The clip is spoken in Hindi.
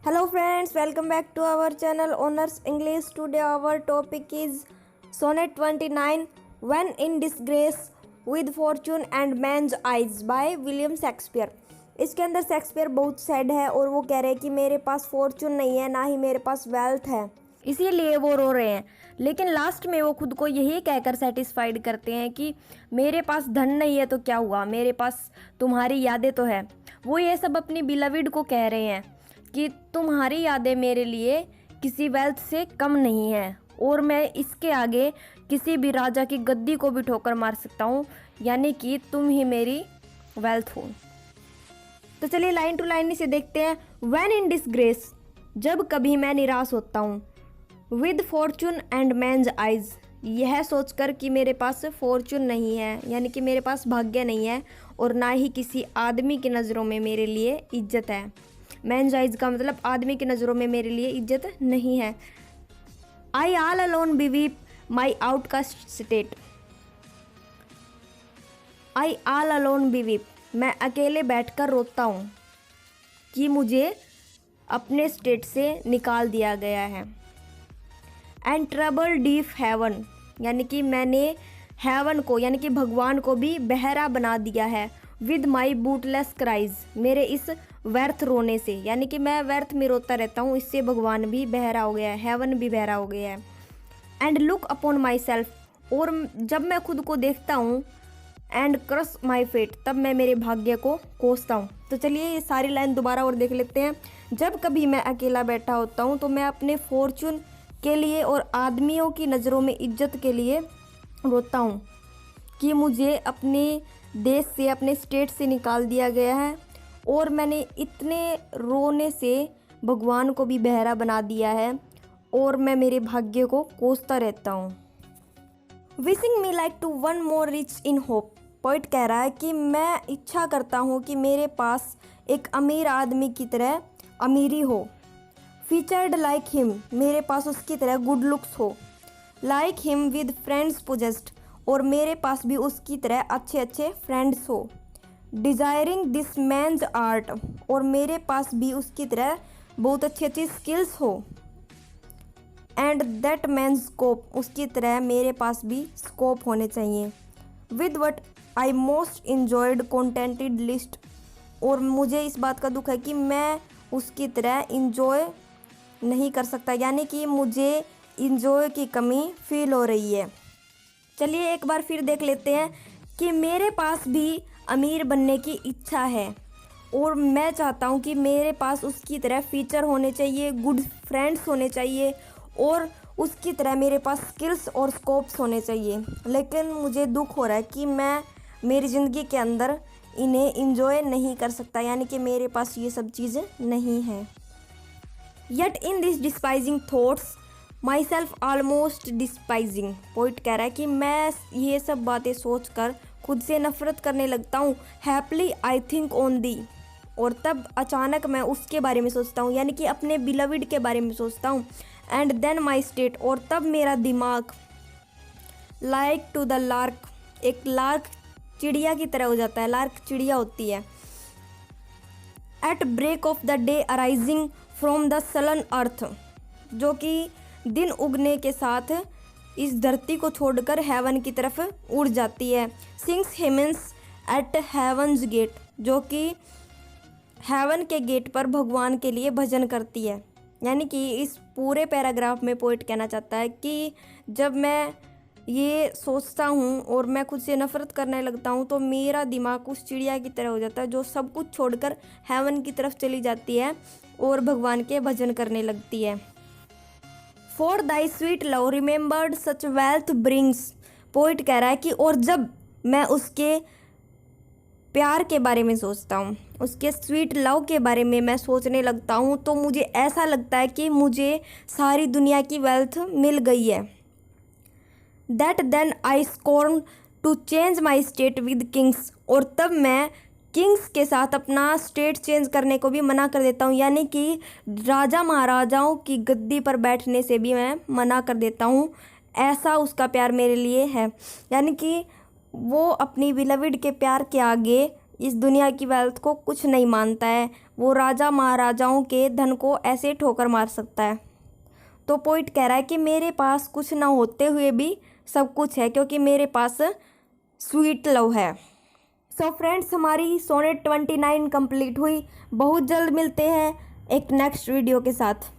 Hello friends, welcome back to our channel Honors English. Today our topic is Sonnet 29 When in Disgrace with Fortune and Man's Eyes by William Shakespeare. इसके अंदर शेक्सपियर बहुत सैड है और वो कह रहे हैं कि मेरे पास फॉर्चून नहीं है, ना ही मेरे पास वेल्थ है, इसीलिए वो रो रहे हैं। लेकिन लास्ट में वो खुद को यही कहकर सेटिस्फाइड करते हैं कि मेरे पास धन नहीं है तो क्या हुआ, मेरे पास तुम्हारी यादें तो है। वो ये सब अपनी बिलविड को कह रहे हैं कि तुम्हारी यादें मेरे लिए किसी वेल्थ से कम नहीं है और मैं इसके आगे किसी भी राजा की गद्दी को भी ठोकर मार सकता हूँ, यानी कि तुम ही मेरी वेल्थ हो। तो चलिए लाइन टू लाइन इसे देखते हैं। व्हेन इन डिसग्रेस, जब कभी मैं निराश होता हूँ। With fortune and men's eyes, यह सोचकर कि मेरे पास फॉर्चून नहीं है, यानी कि मेरे पास भाग्य नहीं है और ना ही किसी आदमी की नज़रों में मेरे लिए इज्जत है। मैन्स आइज का मतलब आदमी की नज़रों में मेरे लिए इज्जत नहीं है। आई ऑल अलोन बिवीप माई आउटकास्ट स्टेट। आई ऑल अलोन बिवीप, मैं अकेले बैठकर रोता हूँ कि मुझे अपने स्टेट से निकाल दिया गया है। एंड ट्रबल डीप हेवन, यानी कि मैंने हेवन को यानी कि भगवान को भी बहरा बना दिया है। विद माई बूटलेस क्राइज, मेरे इस व्यर्थ रोने से, यानी कि मैं व्यर्थ में रोता रहता हूँ, इससे भगवान भी बहरा हो गया है, हेवन भी बहरा हो गया है। And look upon my self, और जब मैं खुद को देखता हूँ, एंड क्रश माई फेट, तब मैं मेरे भाग्य को कोसता हूँ। तो चलिए ये सारी लाइन दोबारा और देख लेते हैं। जब कभी मैं अकेला बैठा होता हूँ तो मैं अपने फॉर्चून के लिए और आदमियों की नज़रों में इज्जत के लिए रोता हूँ कि मुझे अपने देश से, अपने स्टेट से निकाल दिया गया है और मैंने इतने रोने से भगवान को भी बहरा बना दिया है और मैं मेरे भाग्य को कोसता रहता हूँ। Wishing me like to one more rich in hope, poet कह रहा है कि मैं इच्छा करता हूँ कि मेरे पास एक अमीर आदमी की तरह अमीरी हो। फीचर्ड लाइक हिम, मेरे पास उसकी तरह गुड लुक्स हो। Like him with friends possessed, और मेरे पास भी उसकी तरह अच्छे अच्छे फ्रेंड्स हो। डिज़ायरिंग दिस मैन्स आर्ट, और मेरे पास भी उसकी तरह बहुत अच्छी अच्छी स्किल्स हो। एंड दैट मैन्स स्कोप, उसकी तरह मेरे पास भी स्कोप होने चाहिए। With what I most enjoyed contented list, और मुझे इस बात का दुख है कि मैं उसकी तरह इन्जॉय नहीं कर सकता, यानी कि मुझे इन्जॉय की कमी फील हो रही है। चलिए एक बार फिर देख लेते हैं कि मेरे पास भी अमीर बनने की इच्छा है और मैं चाहता हूँ कि मेरे पास उसकी तरह फीचर होने चाहिए, गुड फ्रेंड्स होने चाहिए और उसकी तरह मेरे पास स्किल्स और स्कोप्स होने चाहिए। लेकिन मुझे दुख हो रहा है कि मैं मेरी ज़िंदगी के अंदर इन्हें इंजॉय नहीं कर सकता, यानी कि मेरे पास ये सब चीज़ें नहीं हैं। Yet in this despising thoughts, myself almost despising, poet कह रहा है कि मैं ये सब बातें सोचकर खुद से नफरत करने लगता हूँ। Happily I think on thee, और तब अचानक मैं उसके बारे में सोचता हूँ, यानी कि अपने बिलविड के बारे में सोचता हूँ। And then my state, और तब मेरा दिमाग like to the lark, एक लार्क चिड़िया की तरह हो जाता है। लार्क चिड़िया होती है। At break of the day arising from the sullen earth, जो कि दिन उगने के साथ इस धरती को छोड़कर हेवन की तरफ उड़ जाती है। सिंग्स हेमेंस एट हेवन्स गेट, जो कि हेवन के गेट पर भगवान के लिए भजन करती है। यानी कि इस पूरे पैराग्राफ में पोइट कहना चाहता है कि जब मैं ये सोचता हूँ और मैं खुद से नफरत करने लगता हूँ तो मेरा दिमाग उस चिड़िया की तरह हो जाता है जो सब कुछ छोड़कर हेवन की तरफ चली जाती है और भगवान के भजन करने लगती है। For thy sweet love remembered such wealth brings, poet कह रहा है कि और जब मैं उसके प्यार के बारे में सोचता हूँ, उसके स्वीट लव के बारे में मैं सोचने लगता हूँ तो मुझे ऐसा लगता है कि मुझे सारी दुनिया की वेल्थ मिल गई है। That then I scorn to change my state with kings, और तब मैं किंग्स के साथ अपना स्टेट चेंज करने को भी मना कर देता हूँ, यानी कि राजा महाराजाओं की गद्दी पर बैठने से भी मैं मना कर देता हूँ। ऐसा उसका प्यार मेरे लिए है, यानी कि वो अपनी बिलविड के प्यार के आगे इस दुनिया की वेल्थ को कुछ नहीं मानता है, वो राजा महाराजाओं के धन को ऐसे ठोकर मार सकता है। तो पोइट कह रहा है कि मेरे पास कुछ ना होते हुए भी सब कुछ है, क्योंकि मेरे पास स्वीट लव है। सो फ्रेंड्स, हमारी सोनेट 29 कंप्लीट हुई। बहुत जल्द मिलते हैं एक नेक्स्ट वीडियो के साथ।